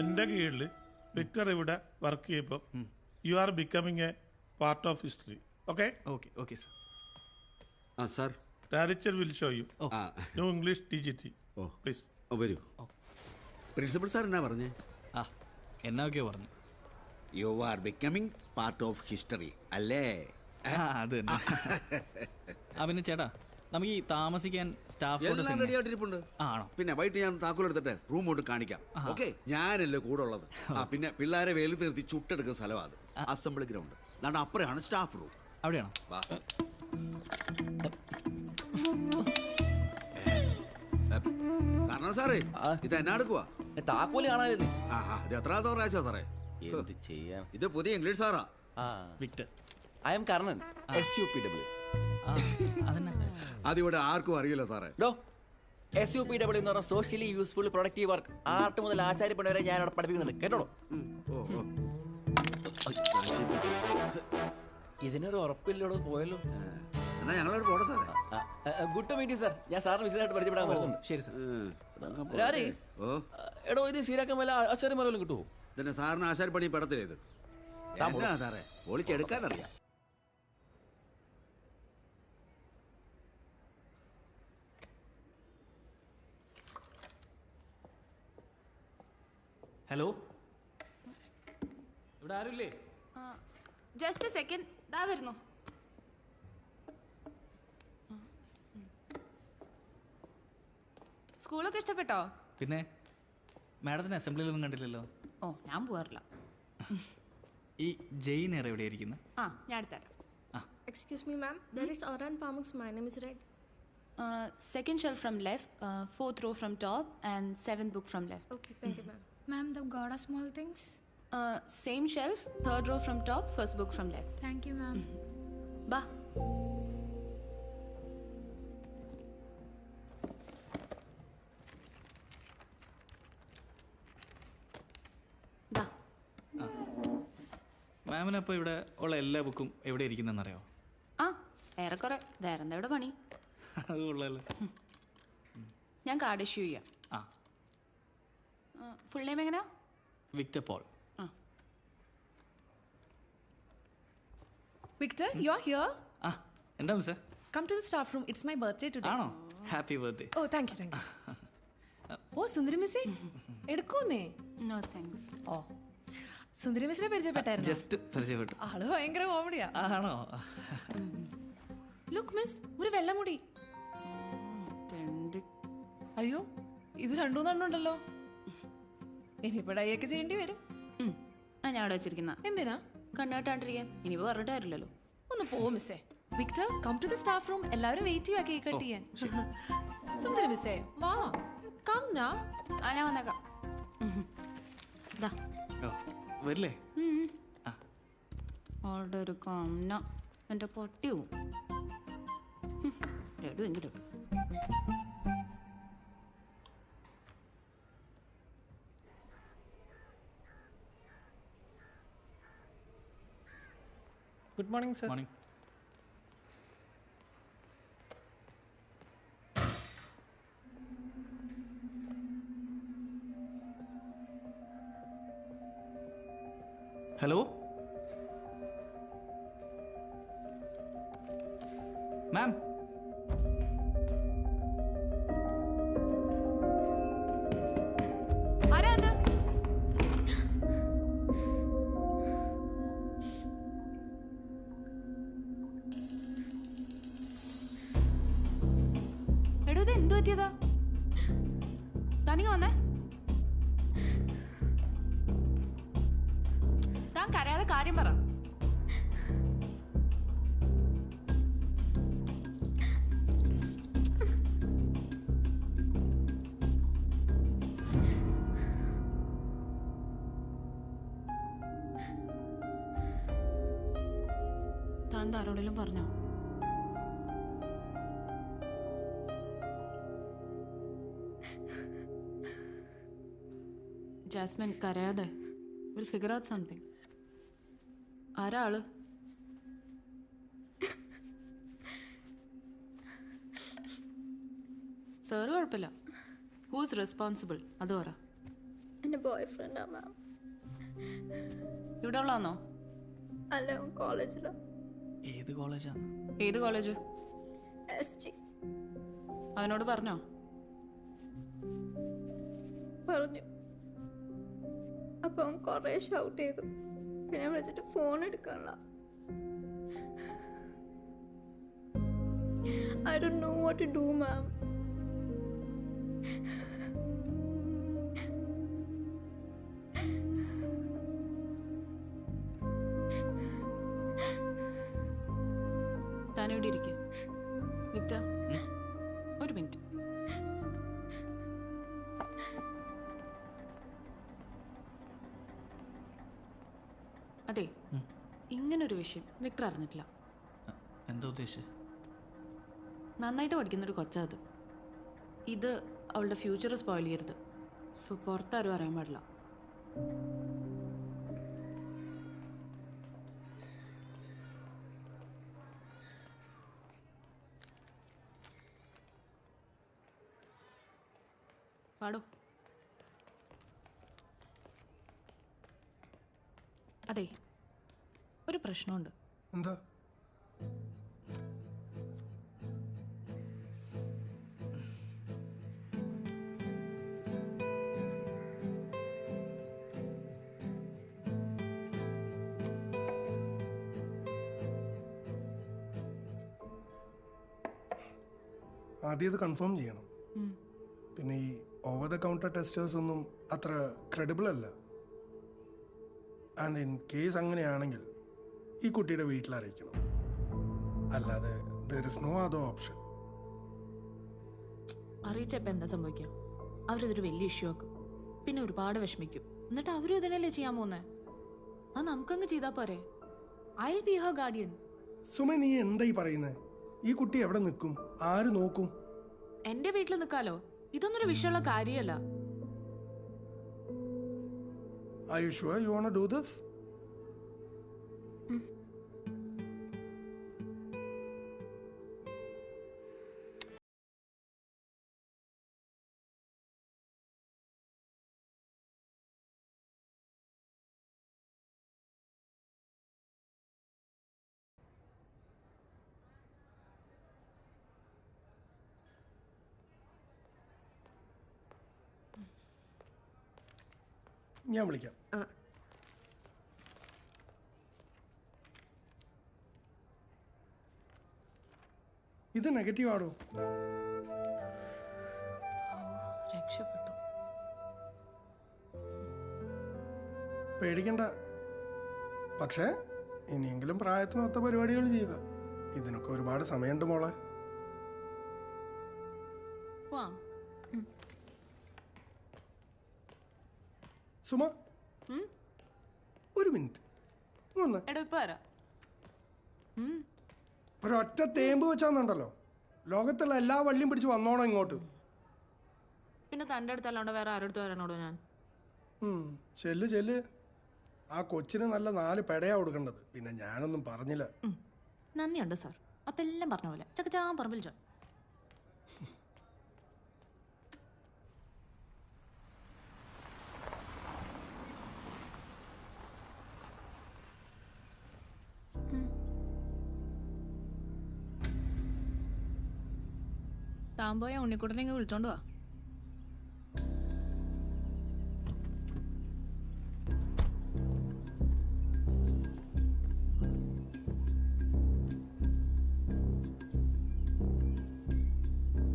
എൻ്റെ കീഴിൽ വിക്ടർ ഇവിടെ വർക്ക് ചെയ്യുമ്പോൾ you are becoming a part of history. Okay okay okay sir. ആ sir, director will show you. ആ ന്യൂ ഇംഗ്ലീഷ് TGT. ഓ പ്ലീസ് വരൂ. പ്രിൻസിപ്പൽ സാർ എന്നാ പറഞ്ഞേ? ആ എന്നൊക്കെയോ പറഞ്ഞു. You are becoming part of history അല്ലേ? അത് തന്നെ. ആ പിന്നെ ചേട്ടാ, നമുക്ക് ഈ താമസിക്കാൻ സ്റ്റാഫ് എല്ലാം റെഡി ആയിട്ടിരിപ്പുണ്ട്. ആണോ? പിന്നെ വൈകിട്ട് ഞാൻ താക്കോലെടുത്തിട്ട് റൂം കൊണ്ട് കാണിക്കാം. ഓക്കെ, ഞാനല്ലേ കൂടെ ഉള്ളത്. ആ പിന്നെ പിള്ളേരെ വെയിലത്ത് നിർത്തി ചുട്ടെടുക്കുന്ന സ്ഥലമാണ് അത്. അസംബ്ലി ഗ്രൗണ്ട് അതാണ്. അപ്പുറമാണ് സ്റ്റാഫ് റൂം. അവിടെയാണോ? വാ. കാരണം സാറേ ഇത് എന്നാ എടുക്കുവാ? താക്കോല് കാണാതിരുന്നു. ഇത് എത്രാമത്തെ പ്രാവശ്യം സാറേ? എന്ത് ചെയ്യാം? ഇത് പുതിയ ഇംഗ്ലീഷ് സാറാ. Victor. I'm Karnan, SUPW. അതന്നെ. അതിവിടെ ആർക്കും അറിയില്ല സാറേ. SUPW എന്ന് പറഞ്ഞാൽ socially useful productive work. Art മുതൽ ആശാരിപ്പണി വരെ ഞാൻ അവിടെ പഠിപ്പിക്കുന്നുണ്ട്, കേട്ടോ. ഇതിനൊരു ഉറപ്പില്ലോടോ, പോയല്ലോ. എന്നാ ഞങ്ങളോട് പോട്ടെ സാറേ. Good to meet you sir. ഞാൻ സാറിന് വിശദമായിട്ട് പരിചയപ്പെടാൻ വരുന്നുണ്ട്. ശരി സർ. എടോ, ഇത് ശരിയാക്കാൻ വല്ല ആശാരിമാരെല്ലാം കിട്ടുമോ? ഇതിന്റെ സാറിന് ആശാരിപ്പണി പെടത്തില്ല ഇത്. സാറേ ഒളിച്ചെടുക്കാനറിയാം. ഹലോ, ഇവിടെ ആരുമില്ലേ? ജസ്റ്റ് എ സെക്കൻഡ്, ദാ വരുന്നു. സ്കൂളൊക്കെ ഇഷ്ടപ്പെട്ടോ? പിന്നെ മാഡത്തിന് അസംബ്ലിയിലൊന്നും കണ്ടില്ലല്ലോ. ഓ, ഞാൻ പോവാറില്ല. ഈ ജെയിൻ ഏറെ എവിടെ ഇരിക്കുന്നത്? ഞാൻ എടുത്തരാം. Excuse me, ma'am. There is Oran Pamuk's My Name is Red. Second shelf from left, fourth row from top, and seventh book from left. Okay, thank you, ma'am. Ma'am, the God of Small Things. Same shelf, third row from top, first book from left. Thank you, ma'am. Ba. Da. മാമിനപ്പോൾ ഇവിടെ ഉള്ള എല്ലാ ബുക്കും എവിടെ ഇരിക്കുന്നതെന്നറിയോ? ഏറെക്കുറെ. വേറെ എന്താ ഇവിടെ പണി? അത് കൊള്ളാലോ. ഞാൻ കാർഡ് ഇഷ്യൂ ചെയ്യാം. ഫുൾ നെയിം എങ്ങനെയാ? Victor Paul. Victor, you're here? എന്താ മിസ്സേ? Come to the staff room. It's my birthday today. ആണോ? Happy birthday. Oh, thank you. ഓ, സുന്ദരി മിസ്സേ എടുക്കൂന്നേ? No thanks. ഓ, സുന്ദരി മിസ്സിനെ പരിചയപ്പെട്ടായിരുന്നു? ജസ്റ്റ് പരിചയപ്പെട്ടു. ആള് ഭയങ്കര കോമഡിയാ. ആണോ? ലുക്ക് മിസ്, ഒരു വെള്ളമുടി. അയ്യോ, ഇത് രണ്ടൂന്നെണ്ണുണ്ടല്ലോ. ഇനിയിപ്പോ ഡൈയൊക്കെ ചെയ്യേണ്ടി വരും. ഞാൻ അവിടെ വെച്ചിരിക്കുന്ന എന്തിനാ? കണ്ണുകെട്ടാണ്ടിരിക്കാൻ. ഇനിയിപ്പോ പറഞ്ഞിട്ട് കാര്യമില്ലല്ലോ. ഒന്ന് പോ മിസ്സേ. Victor, come to the staff room. എല്ലാവരും വെയിറ്റ് ചെയ്യുക കേക്ക് കട്ട് ചെയ്യാൻ. സുന്ദരി മിസ്സേ വാ, കം നാ. ഞാൻ വന്നേക്കാം. വരില്ലേ? അവളുടെ ഒരു കമ്മ എൻ്റെ പൊട്ടി പോവും. ലഡു എങ്കിലും good morning sir. Morning. Hello ma'am. ആരാ അത്? എടോ, ഇത് എന്തു പറ്റിയതാ? തനിക്ക് വന്നേ. താൻ കരയാതെ കാര്യം പറ. താൻ ആരോടെങ്കിലും പറഞ്ഞോ? ജാസ്മിൻ, കരയാതെ. Will figure out something. ആരാ ആള്? സാറ് കുഴപ്പമില്ല. ഹൂസ് റെസ്പോൺസിബിൾ അത് പറ. എൻ്റെ ബോയ്ഫ്രണ്ടാ മാം. ഇവിടെ ഉള്ളതാണോ? അല്ല, അവൻ കോളേജിലാണ്. ഏത് കോളേജാണ്? ഏത് കോളേജ്? SG. അവനോട് പറഞ്ഞോ? പറഞ്ഞു. അപ്പോൾ അവൻ കുറേ ഷൗട്ട് ചെയ്തു. പിന്നെ വിളിച്ചിട്ട് ഫോൺ എടുക്കാനുള്ള. I don't know what to do, ma'am. താനിവിടെ ഇരിക്കുക. വിക്ടർ, ഒരു മിനിറ്റ്. അതെ, ഇങ്ങനൊരു വിഷയം വിക്ടർ അറിഞ്ഞിട്ടില്ല. എന്താ ഉദ്ദേശിച്ചത്? നന്നായിട്ട് പഠിക്കുന്നൊരു കൊച്ചാ അത്. ഇത് അവളുടെ ഫ്യൂച്ചർ സ്പോയിൽ ചെയ്യരുത്. സോ പുറത്താരും അറിയാൻ പാടില്ല. പാടോ. അതെ, ഒരു പ്രശ്നമുണ്ട്. എന്താ? ആദ്യം ഇത് കൺഫേം ചെയ്യണം. പിന്നെ ഈ ഓവർ ദ കൗണ്ടർ ടെസ്റ്റേഴ്സ് ഒന്നും അത്ര ക്രെഡിബിൾ അല്ല. ആൻഡ് ഇൻ കേസ് അങ്ങനെയാണെങ്കിൽ ഈ കുട്ടിയുടെ വീട്ടിൽ അറിയിക്കണം. അല്ലാതെ there is no other option. അറിയിച്ചപ്പോൾ എന്താ സംഭവിക്കാം? അവരിതൊരു വലിയ ഇഷ്യൂ ആക്കും, പിന്നെ ഒരുപാട് വിഷമിക്കും. എന്നിട്ട് അവരും ഇതിനല്ലേ ചെയ്യാൻ പോകുന്നത്. അത് നമുക്കങ്ങ് ചെയ്താൽ പോരെ? I will be Har guardian. Suma, നീ എന്തായി പറയുന്നത്? ഈ കുട്ടി എവിടെ നിൽക്കും? ആര് നോക്കും? എന്റെ വീട്ടിൽ നിൽക്കാലോ. ഇതൊന്നൊരു വിഷയമുള്ള കാര്യമല്ല. Are you sure you want to do this? ഞാൻ വിളിക്കാം. ഇത് നെഗറ്റീവ് ആണോ? രക്ഷപ്പെട്ടു. പേടിക്കണ്ട. പക്ഷേ ഇനിയെങ്കിലും പ്രായത്തിനൊത്ത പരിപാടികൾ ചെയ്യുക. ഇതിനൊക്കെ ഒരുപാട് സമയമുണ്ട് മോളെ. പോവാം. സുമ, ഒരു മിനിറ്റ് വന്ന്. എടോ, ഇപ്പൊ വരാം. ഒരൊറ്റ തേമ്പ് വെച്ചാന്നുണ്ടല്ലോ, ലോകത്തുള്ള എല്ലാ വള്ളിയും പിടിച്ച് വന്നോണം ഇങ്ങോട്ട്. പിന്നെ തൻ്റെ അടുത്തല്ലാണ്ട് വേറെ ആരുടെ വരാനോടോ ഞാൻ? ചെല്ല് ചെല്ല്. ആ കൊച്ചിന് നല്ല 4 പെടയാ കൊടുക്കേണ്ടത്. പിന്നെ ഞാനൊന്നും പറഞ്ഞില്ല. നന്ദിയുണ്ട് സാർ. അപ്പം എല്ലാം പറഞ്ഞ പോലെ ചക്കച്ചാ പറമ്പിൽ ചോ. താൻ പോയ ഉണ്ണിക്കുട്ടനെ ഇങ്ങ് വിളിച്ചോണ്ട് വാ.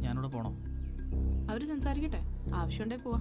ഞാനിവിടെ പോണോ? അവര് സംസാരിക്കട്ടെ, ആവശ്യമുണ്ടേ പോവാ.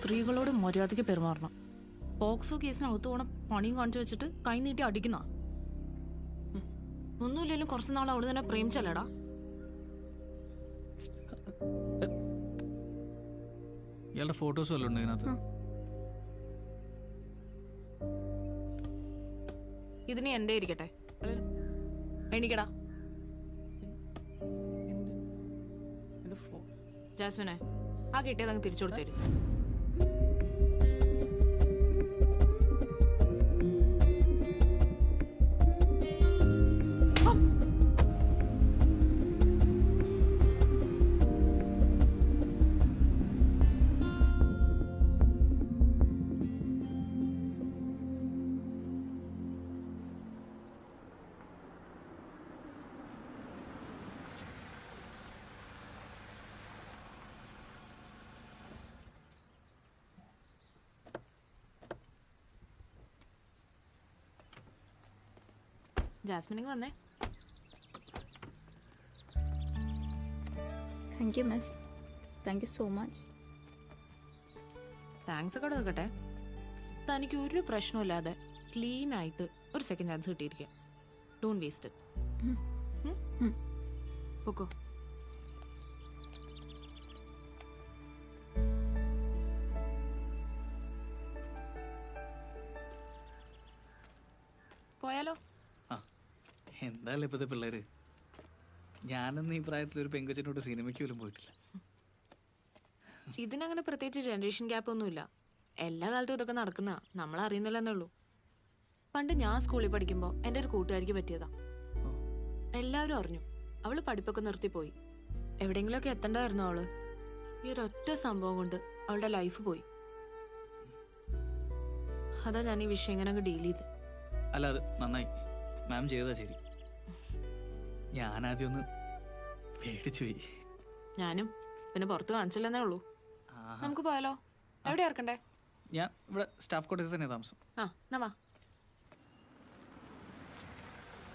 സ്ത്രീകളോട് മര്യാദയ്ക്ക് പെരുമാറണം. പോക്സോ കേസിനകത്ത് പോണ പണിയും കാണിച്ചു വെച്ചിട്ട് കൈ നീട്ടി അടിക്കുന്ന ഒന്നുമില്ലെങ്കിലും കുറച്ച് നാൾ അവള് തന്നെ പ്രേമിച്ചല്ലേടാ. ഇയാളുടെ ഫോട്ടോസ് വല്ലതും ഉണ്ട് ഇതിനകത്ത്? ഇതിന് എന്റെ ഇരിക്കട്ടെ. എണീക്കടാ. ജാസ്മിനെ, ആ കിട്ടിയതങ്ങ് തിരിച്ചു കൊടുത്തേരും. ജാസ്മിനിങ് വന്നേ. Thank you miss, thank you so much. Thanks ഒക്കെ നിൽക്കട്ടെ. തനിക്ക് ഒരു പ്രശ്നമില്ലാതെ ക്ലീൻ ആയിട്ട് ഒരു സെക്കൻഡ് ചാൻസ് കിട്ടിയിരിക്കുക. Don't waste it. ഓക്കോ. പോയാലോ? എന്തായാലും ഇപ്പോഴത്തെ പിള്ളേര്. ഞാനൊന്നും ഈ പ്രായത്തിൽ ഒരു പെങ്കൊച്ചിനോട് സിനിമയ്ക്ക് പോലും പോയിട്ടില്ല. ഇതിനങ്ങനെ പ്രത്യേകിച്ച് ജനറേഷൻ ഗ്യാപ്പ് ഒന്നുമില്ല. എല്ലാ കാലത്തും ഇതൊക്കെ നടക്കുന്ന നമ്മൾ അറിയുന്നില്ലെന്നേ ഉള്ളൂ. പണ്ട് ഞാൻ സ്കൂളിൽ പഠിക്കുമ്പോൾ എൻ്റെ ഒരു കൂട്ടുകാരിക്ക് പറ്റിയതാ. എല്ലാവരും അറിഞ്ഞു. അവള് പഠിപ്പൊക്കെ നിർത്തിപ്പോയി. എവിടെയെങ്കിലുമൊക്കെ എത്തേണ്ടതായിരുന്നു അവള്. ഈ ഒരൊറ്റ സംഭവം കൊണ്ട് അവളുടെ ലൈഫ് പോയി. അതാ ഞാൻ ഈ വിഷയം ഇങ്ങനെ അങ്ങ് ഡീൽ ചെയ്ത്. അല്ല, അത് നന്നായി. മാം ചെയ്തതാ ശരി. ഞാനാദ്യം ഒന്ന് പേടിച്ചു പോയി. ഞാനും പിന്നെ പുറത്ത് കാണിച്ചില്ലെന്നേ ഉള്ളൂ. നമുക്ക് പോയാലോ? എവിടെ ഇറക്കണ്ടേ? ഞാൻ ഇവിടെ സ്റ്റാഫ് ക്വാർട്ടേഴ്സിൽ തന്നെ താമസം. ആ എന്നാ വാ.